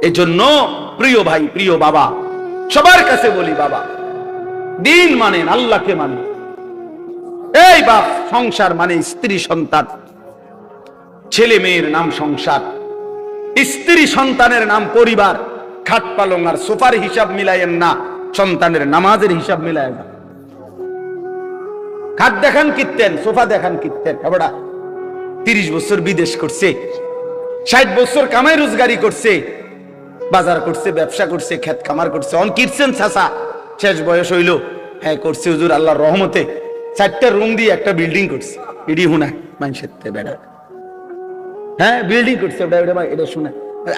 এজন্য প্রিয় ভাই, প্রিয় বাবা, সবার কাছে বলি, বাবা দিন মানেন, আল্লাহকে মানেন। এই বাপ, সংসার মানে স্ত্রী সন্তান, ছেলে মেয়ের নাম সংসার, স্ত্রী সন্তানের নাম পরিবার। খাট পালং আর সোফার হিসাব মিলাইয়েন না, সন্তানের নামাজের হিসাব মিলায় না। খাট দেখান কিনতেন, সোফা দেখান কিনতেন। এবারে 30 বছর বিদেশ করছে, 60 বছর কামাই রোজগারি করছে, বাজার করছে, ব্যবসা করছে, ক্ষেত খামার করছে। অন কিরছেন চাচা, শেষ বয়স হইল, হ্যাঁ করছে হুজুর আল্লাহর রহমতে, 4টা রুম দিয়ে একটা বিল্ডিং করছে। এডি হুনা মানুষের বেড়া, হ্যাঁ বিল্ডিং করছে, এটা শুনে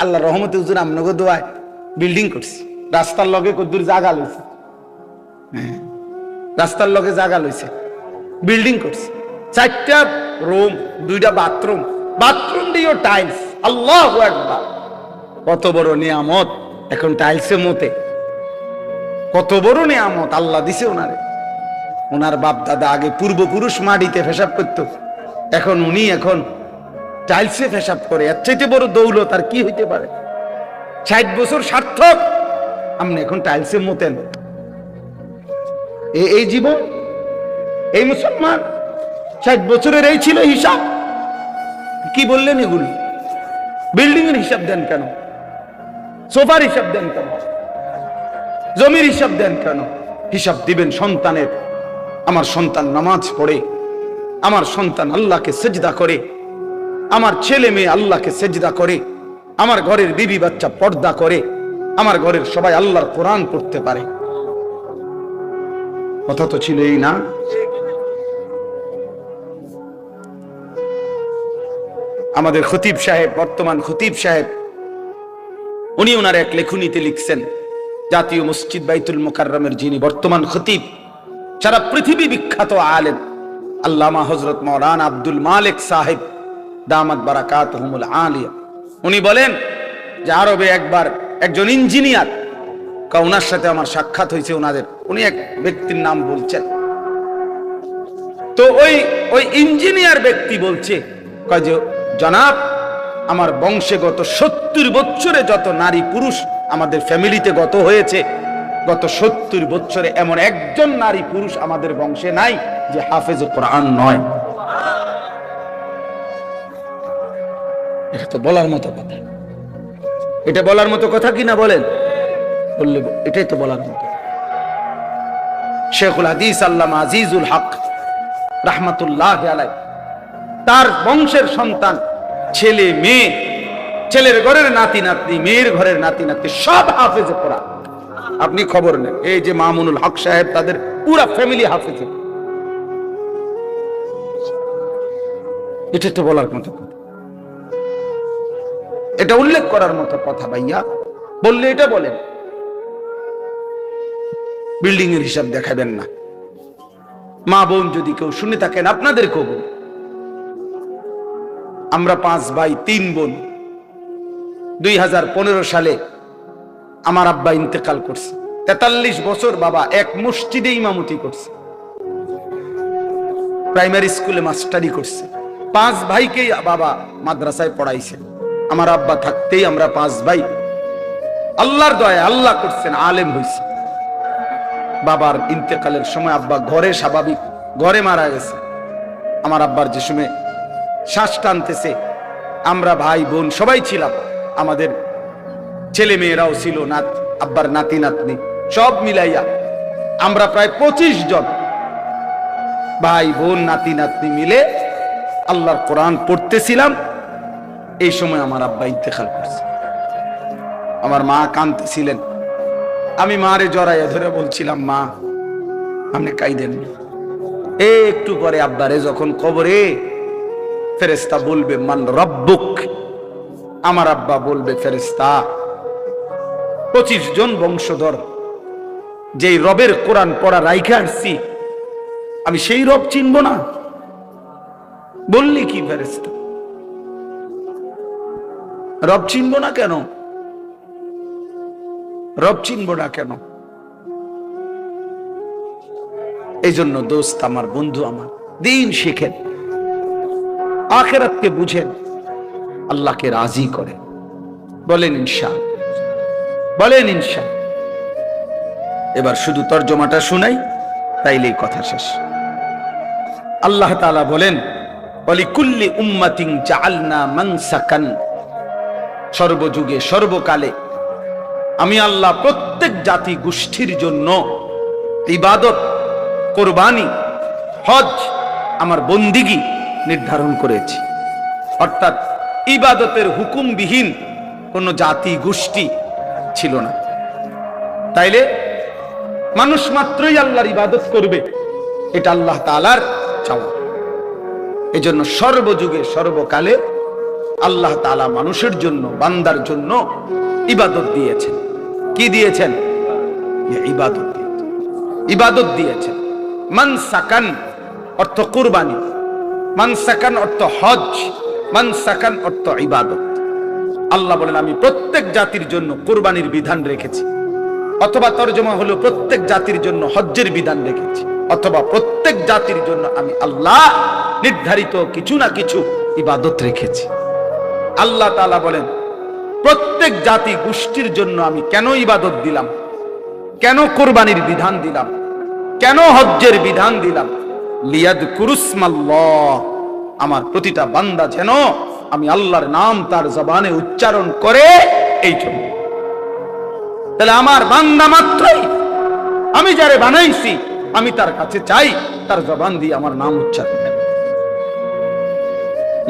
আল্লাহর রহমতে হুজুর আমনগো দোয়ায় বিল্ডিং করছে। রাস্তার লগে কদ্দুর জায়গা লইছে, হ্যাঁ রাস্তার লগে জায়গা লইছে, বিল্ডিং করছে। 4টা রুম, 2টা বাথরুম, বাথরুম দিয়েও টাইলস। আল্লাহু আকবার, কত বড় নিয়ামত। এখন টাইলসে মতে, কত বড় নিয়ামত আল্লাহ দিছে ওনারে। ওনার বাপ দাদা আগে পূর্বপুরুষ মাটিতে পেশাব করত, এখন উনি এখন টাইলসে পেশাব করে। এর চাইতে বড় দৌলত আর কি হইতে পারে? 60 বছর সার্থক, আপনি এখন টাইলসে মতেন। এই জীবন, এই মুসলমান, 60 বছরের এই ছিল হিসাব। কি বললেন এগুলো? বিল্ডিং এর হিসাব দেন কেন? সোফার হিসাব দেন কেন? জমির হিসাব দেন কেন? হিসাব দিবেন সন্তানের। আমার সন্তান নামাজ পড়ে, আমার সন্তান আল্লাহকে সেজদা করে, আমার ছেলে মেয়ে আল্লাহকে সেজদা করে, আমার ঘরের বিবি বাচ্চা পর্দা করে, আমার ঘরের সবাই আল্লাহর কোরআন পড়তে পারে। কথা তো ছিল এই না? আমাদের খতিব সাহেব, বর্তমান খতিব সাহেব, উনি ওনার এক লেখনীতে লিখছেন, জাতীয় মসজিদ বাইতুল মুকাররমের যিনি বর্তমান খতিব, সারা পৃথিবী বিখ্যাত আলেম আল্লামা হযরত মাওলানা আব্দুল মালিক সাহেব দামাত বারাকাতুহুমুল আলিয়া, উনি বলেন যে আরবে একবার একজন ইঞ্জিনিয়ার, ওনার সাথে আমার সাক্ষাৎ হয়েছে ওনাদের, উনি এক ব্যক্তির নাম বলছেন। তো ওই ইঞ্জিনিয়ার ব্যক্তি বলছে, কয় যে জনাব, আমার বংশে গত 70 বছরে যত নারী পুরুষ আমাদের ফ্যামিলিতে গত হয়েছে, গত 70 বছরে এমন একজন নারী পুরুষ আমাদের বংশে নাই যে হাফেজ কোরআন নয়। এটা তো বলার মতো কথা, এটা বলার মতো কথা কিনা বলেন? বললে এটাই তো বলার মতো। শেখুল হাদিস আল্লামা আজিজুল হক রাহমাতুল্লাহ আলাইহি, তার বংশের সন্তান, ছেলে মেয়ে, ছেলের ঘরের নাতি নাতনি, মেয়ের ঘরের নাতি নাতনি সব হাফেজ কোরআন। আপনি খবর নেন, এই যে মামুনুল হক সাহেব, তাদের পুরা ফ্যামিলি হাফেজ। এটা তো বলার মতো কথা, এটা উল্লেখ করার মতো কথা। ভাইয়া বললে এটা বলেন, বিল্ডিং এর হিসাব দেখাবেন না। মা বোন যদি কেউ শুনে থাকেন, আপনাদের কবুল। আমরা 5 ভাই 3 বোন। 2015 সালে আমার আব্বা ইন্তেকাল করছে। 43 বছর বাবা এক মসজিদে ইমামতি করছে, প্রাইমারি স্কুলে মাস্টারি করছে। 5 ভাইকে বাবা মাদ্রাসায় পড়াইছে। আমার আব্বা থাকতেই আমরা 5 ভাই, আল্লাহর দয়া আল্লাহ করছেন, আলেম হইছে। বাবার ইন্তেকালের সময় আব্বা ঘরে, স্বাভাবিক ঘরে মারা গেছে। আমার আব্বার যে সময় শ্বাস টানতেছে, আমরা ভাই বোন সবাই ছিলাম, আমাদের ছেলে মেয়েরাও ছিল, আব্বার নাতি নাতনি সব মিলাইয়া আমরা প্রায় 25 জন ভাই বোন নাতি নাতনি মিলে আল্লাহর কোরআন পড়তেছিলাম। এই সময় আমার আব্বা ইন্তেকাল করছে। আমার মা কাঁদতেছিলেন, আমি মারে জড়াইয়া ধরে বলছিলাম, মা আপনি কাইদেন না। একটু পরে আব্বারে যখন কবরে, ফেরেশতা বলবে মান রব্বুক, আমার আব্বা বলবে ফেরেশতা 25 জন বংশধর যেই রবের কোরআন পড়া রাইখা আসছি, আমি সেই রব চিনব না? বললি কি ফেরেশতা? রব চিনব না কেন? রব চিনব না কেন? এই জন্য দোস্ত আমার, বন্ধু আমার, দিন শিখেন, আখিরাতকে বুঝেন, আল্লাহকে রাজি করেন। বলেন ইনশাআল্লাহ। বলেন ইনশাআল্লাহ। এবার শুধু তর্জমাটা শুনাই, তাইলেই কথা শেষ। আল্লাহ তাআলা বলেন, ওয়ালিকুল্লি উম্মাতিন জাআলনা মানসাকান, সর্বযুগে সর্বকালে আমি আল্লাহ প্রত্যেক জাতি গোষ্ঠীর জন্য ইবাদত, কুরবানি, হজ, আমার বন্দিগি নির্ধারণ করেছি। অর্থাৎ ইবাদতের হুকুমবিহীন কোন জাতি গোষ্ঠী ছিল না। তাইলে মানুষ মাত্রই আল্লাহর ইবাদত করবে, এটা আল্লাহ তাআলার চাওয়া। এজন্য সর্বযুগে সর্বকালে আল্লাহ তাআলা মানুষের জন্য, বান্দার জন্য ইবাদত দিয়েছেন। কি দিয়েছেন? ইবাদত দিয়েছেন। ইবাদত দিয়েছেন। মানসাকান অর্থ কুরবানি, মানসাকান অর্থ হজ, মানসাকান অর্থ ইবাদত। আল্লাহ বলেন আমি প্রত্যেক জাতির জন্য কুরবানির বিধান রেখেছি, অথবা তরজমা হলো প্রত্যেক জাতির জন্য হজ্জের বিধান রেখেছি, অথবা প্রত্যেক জাতির জন্য আমি আল্লাহ নির্ধারিত কিছু না কিছু ইবাদত রেখেছি। আল্লাহ তাআলা বলেন প্রত্যেক জাতি গোষ্ঠীর জন্য আমি কেন ইবাদত দিলাম, কেন কুরবানির বিধান দিলাম, কেন হজ্জের বিধান দিলাম? লিয়াযকুরুসমাল্লাহ, আমার প্রতিটা বান্দা যেন আমি আল্লাহর নাম তার জবানে উচ্চারণ করে। এই জন্য তাহলে আমার বান্দা মাত্রই আমি যারে বানাইছি, আমি তার কাছে চাই তার জবান দিয়ে আমার নাম উচ্চারণ করে।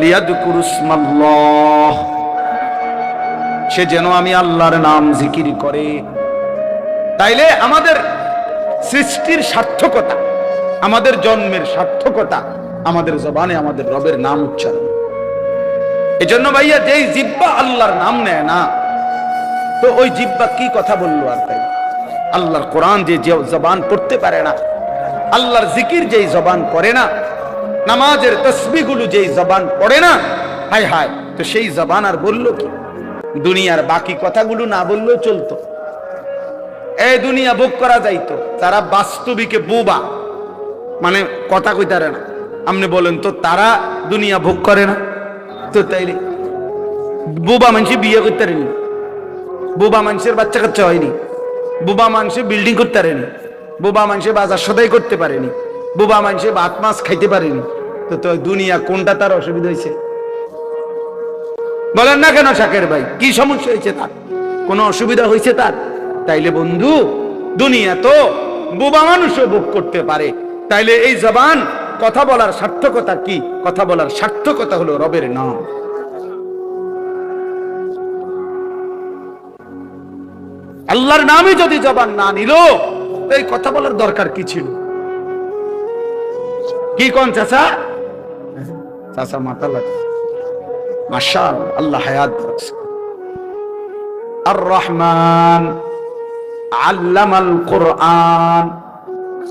লিয়াযকুরুসমাল্লাহ, সে যেন আমি আল্লাহর নাম জিকির করে। তাইলে আমাদের সৃষ্টির সার্থকতা, আমাদের জন্মের সার্থকতা আমাদের জবানে আমাদের রবের নাম উচ্চারণ। এজন্য ভাইয়া যেই জিহ্বা আল্লাহর নাম নেয় না, তো ওই জিহ্বা কি কথা বললো? আর তাই আল্লাহর কোরআন যে জবান পড়তে পারে না, আল্লাহর জিকির যেই জবান করে না, নামাজের তসবিহগুলো যেই জবান পড়ে না, হায় হায়, তো সেই জবান আর বললো কি? দুনিয়ার বাকি কথাগুলো না বললেও চলতো। এই দুনিয়া ভোগ করা যাইতো। তারা বাস্তবিকে বোবা, মানে কথা কইতারে না। আপনি বলেন তো তারা দুনিয়া ভোগ করে না? তো তাইলে বোবা মানুষে বিয়ে করতে পারেনি, বোবা মানুষের বাচ্চা কাচ্চা হয়নি, বোবা মানুষে বিল্ডিং করতে পারেনি, বোবা মানুষে বাজার সদাই করতে পারেনি, বোবা মানুষে ভাত মাছ খাইতে পারেনি। তো দুনিয়া কোনটা তার অসুবিধা হয়েছে? বলেন না কেন শাকের ভাই, কি সমস্যা হয়েছে তার? কোনো অসুবিধা হয়েছে তার? তাইলে বন্ধু, দুনিয়া তো বোবা মানুষও ভোগ করতে পারে। তাইলে এই জবান কথা বলার সার্থকতা কি? কথা বলার সার্থকতা হলো রবের নাম। আল্লাহর নামই যদি জবান না নিল, এই কথা বলার দরকার কি ছিল? কি কোন চাচা? চাচা মাথা লাগছে। মাশাআল্লাহ, আল্লাহ হায়াত দিয়েছে। আর রহমান আল্লামাল কুরআন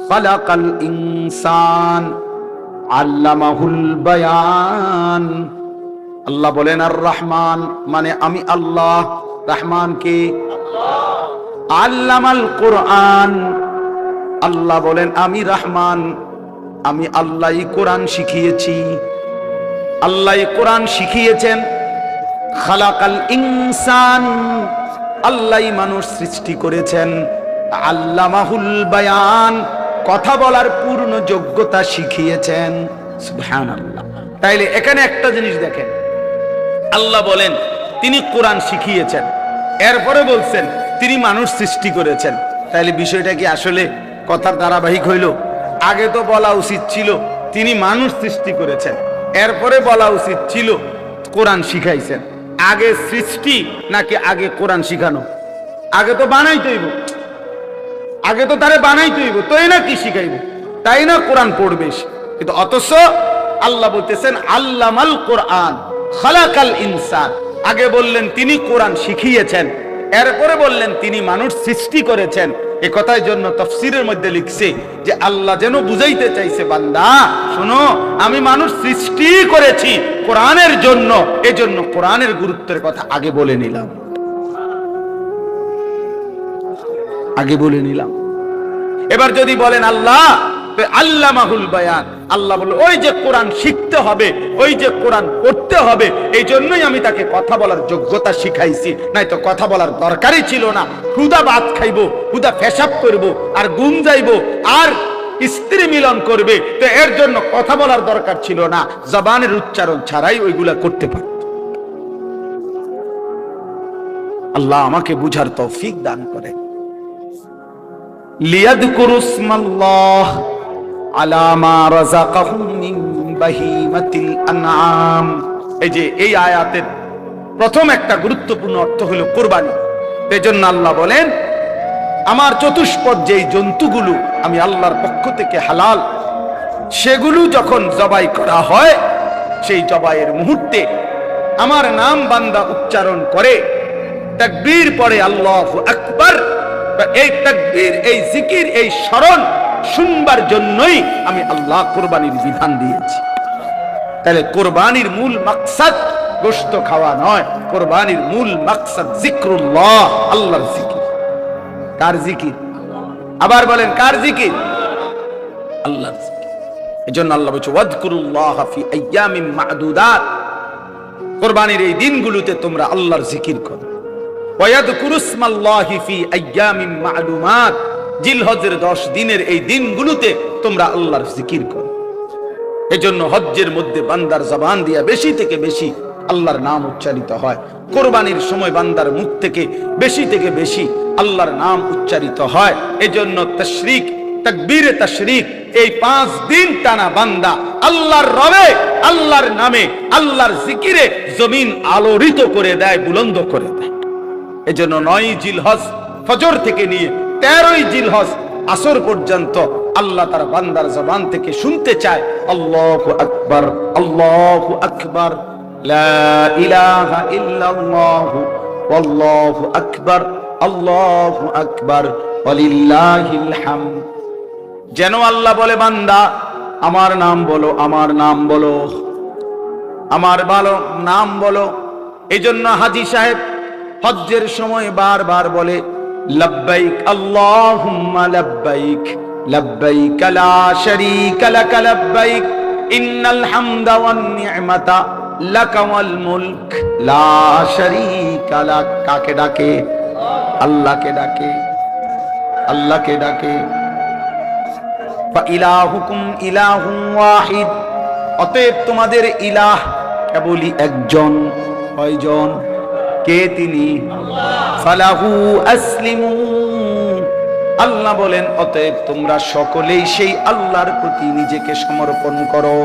খালাকাল ইনসান আল্লামাহুল বায়ান। আল্লাহ বলেন আর রহমান মানে আমি আল্লাহ। রহমান কে? আল্লামাল কুরআন, আল্লাহ বলেন আমি রহমান, আমি আল্লাহই কোরআন শিখিয়েছি। আল্লাহ কোরআন শিখিয়েছেন। খালাকাল ইনসান, আল্লাহই মানুষ সৃষ্টি করেছেন। আল্লামাহুল বায়ান, কথা বলার পূর্ণ যোগ্যতা শিখিয়েছেন। সুবহানাল্লাহ। তাইলে এখানে একটা জিনিস দেখেন, আল্লাহ বলেন তিনি কোরআন শিখিয়েছেন, এরপরে বলছেন তিনি মানুষ সৃষ্টি করেছেন। তাইলে বিষয়টা কি আসলে কথার ধারাবাহিক হইল? আগে তো বলা উচিত ছিল তিনি মানুষ সৃষ্টি করেছেন, এরপরে বলা উচিত ছিল কোরআন শিখাইছেন। আগে সৃষ্টি নাকি আগে কোরআন শিখানো? আগে তো বানাইতে হইব, আগে তো তারে বানাইতে হইব, তো এই না কি শিখাইব, তাই না কোরআন পড়বে। কিন্তু অথচ আল্লাহ বলতেছেন আল্লামাল কোরআন খালাকাল ইনসান। আগে বললেন তিনি কোরআন শিখিয়েছেন, এরপরে বললেন তিনি মানুষ সৃষ্টি করেছেন। এ কথার জন্য তাফসীরের মধ্যে লিখছে যে আল্লাহ যেন বুঝাইতে চাইছে, বান্দা শোনো, আমি মানুষ সৃষ্টি করেছি কোরআনের জন্য, এজন্য কোরআনের গুরুত্বের কথা আগে বলে নিলাম, আগে বলে নিলাম। এবার যদি বলেন আল্লাহ আল্লামাহুল বায়ান। আল্লাহ বলল ওই যে কোরআন শিখতে হবে, ওই যে কোরআন পড়তে হবে, এই জন্যই আমি তাকে কথা বলার যোগ্যতা শিখাইছি, নাই তো কথা বলার দরকারই ছিল না। হুদা ভাত খাইবো, হুদা পেশাব করবো, আর ঘুম যাইবো, আর স্ত্রী মিলন করবে, তো এর জন্য কথা বলার দরকার ছিল না, জবানের উচ্চারণ ছাড়াই ওইগুলা করতে পারত। আল্লাহ আমাকে বুঝার তৌফিক দান করে। লিয়াযকুরু ইসমাল্লাহ আলা মা রাযাকাহুম মিন বাহিমাতিল আনআম। এই যে এই আয়াতের প্রথম একটা গুরুত্বপূর্ণ অর্থ হলো কুরবানি। এজন্য আল্লাহ বলেন আমার চতুষ্পদ যেই জন্তুগুলো আমি আল্লাহর পক্ষ থেকে হালাল, সেগুলো যখন জবাই করা হয়, সেই জবাইয়ের মুহূর্তে আমার নাম বান্দা উচ্চারণ করে, তাকবীর পড়ে আল্লাহু আকবার, এই তাকবীর, এই জিকির, এই স্মরণ শুনবার জন্যই আমি আল্লাহ কুরবানির বিধান দিয়েছি। তাহলে কুরবানির মূল মাকসাদ গোশত খাওয়া নয়, কুরবানির মূল মাকসাদ জিক্রুল্লাহ, আল্লাহর জিকির। কার জিকির? আবার বলেন কার জিকির? আল্লাহর জিকির। এজন্য আল্লাহ বলেছে ওয়াযকুরুল্লাহ ফি আইয়ামিন মা'দুদাত, কুরবানির এই দিনগুলোতে তোমরা আল্লাহর জিকির করো। ওয়াযকুরু ইসমাল্লাহি ফি আইয়ামিন মা'লুমাত, জিলহজের 10 দিনের এই দিনগুলোতে তোমরা আল্লাহর জিকির করো। এজন্য হজ্জের মধ্যে বান্দার জবান দিয়া বেশি থেকে বেশি আল্লাহর নাম উচ্চারিত হয়। কুরবানির সময় বান্দার মুখ থেকে বেশি আল্লাহর নাম উচ্চারিত হয়। এজন্য তাশরিক, তাকবীরে তাশরিক, এই 5 দিন টানা বান্দা আল্লাহর রবে, আল্লাহর নামে, আল্লাহর জিকিরে জমিন আলোড়িত করে দেয়, বুলন্দ করে দেয়। এজন্য 9 জিলহজ ফজর থেকে নিয়ে 13 জিলহজ আসর পর্যন্ত আল্লাহ তার বান্দার জবান থেকে শুনতে চায় আল্লাহু আকবার, আল্লাহু আকবার, লা ইলাহা ইল্লাল্লাহু ওয়াল্লাহু আকবার, আল্লাহু আকবার, ওয়ালিল্লাহিল হামদ। যেন আল্লাহ বলে বান্দা আমার নাম বলো, আমার নাম বলো, আমার ভালো নাম বলো। এজন্য হাজী সাহেব হজ্জের সময় বারবার বলে লব্বাইক আল্লাহুম্মা লব্বাইক, লব্বাইক লা শারীকা লাক লব্বাইক, ইন্নাল হামদা ওয়ান নি'মাতা লাকা ওয়াল মুলক লা শারীকা লাক। কাকে ডাকে? আল্লাহকে ডাকে, আল্লাহকে ডাকে। ফা ইলাহুকুম ইলাহুন ওয়াহিদ, অতএব তোমাদের ইলাহ কেবলই একজন। কয়জন? কে তিনি? ফালাহু আসলিমু, আল্লাহ বলেন অতএব তোমরা সকলেই সেই আল্লাহর প্রতি নিজেকে সমর্পণ করো।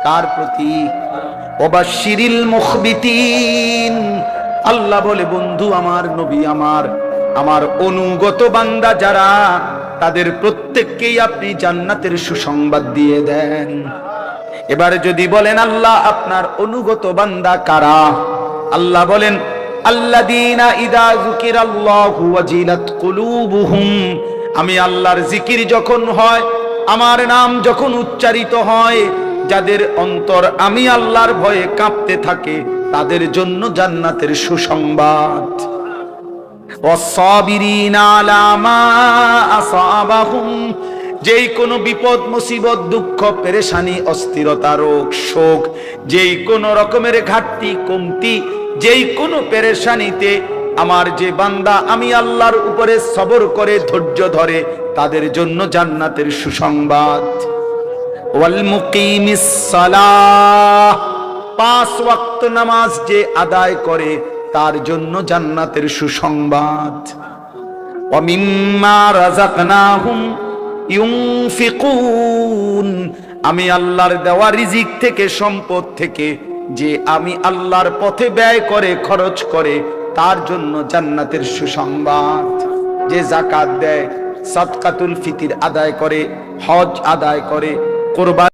কার প্রতি? ওয়াবাশশিরিল মুখবিতিন, আল্লাহ বলে বন্ধু আমার, নবী আমার, আমার অনুগত বান্দা যারা, তাদের প্রত্যেককেই আপনি জান্নাতের সুসংবাদ দিয়ে দেন। এবারে যদি বলেন আল্লাহ আপনার অনুগত বান্দা কারা? আল্লাহ বলেন আল্লাযীনা ইযা যুকিরাল্লাহু ওয়াজিলাত কুলুবুহুম, আমি আল্লাহর জিকির যখন হয়, আমার নাম যখন উচ্চারিত হয়, যাদের অন্তর আমি আল্লাহর ভয়ে কাঁপতে থাকে, তাদের জন্য জান্নাতের সুসংবাদ। ওয়াসসাবিরিনা আলা মা আসাবাহুম, যেই কোনো বিপদ মুসিবত, দুঃখ, পেরেশানি, অস্থিরতা, রোগ, শোক, যেই কোনো রকমের ঘাটতি কমতি, যেই কোনো পেরেশানিতে আমার যে বান্দা আমি আল্লাহর উপরে সবর করে ধৈর্য ধরে, তাদের জন্য জান্নাতের সুসংবাদ। ওয়াল মুকিমিস সালাহ, 5 ওয়াক্ত নামাজ যে আদায় করে, তার জন্য জান্নাতের সুসংবাদ। ওয়া মিম্মা রাযাকনাহুম ইউনফিকুন, আমি আল্লাহর দেওয়া রিজিক থেকে, সম্পদ থেকে যে আমি আল্লাহর পথে ব্যয় করে, খরচ করে, তার জন্য জান্নাতের সুসংবাদ। যে যাকাত দেয়, সাদকাতুল ফিতর আদায় করে, হজ আদায় করে, কুরবানি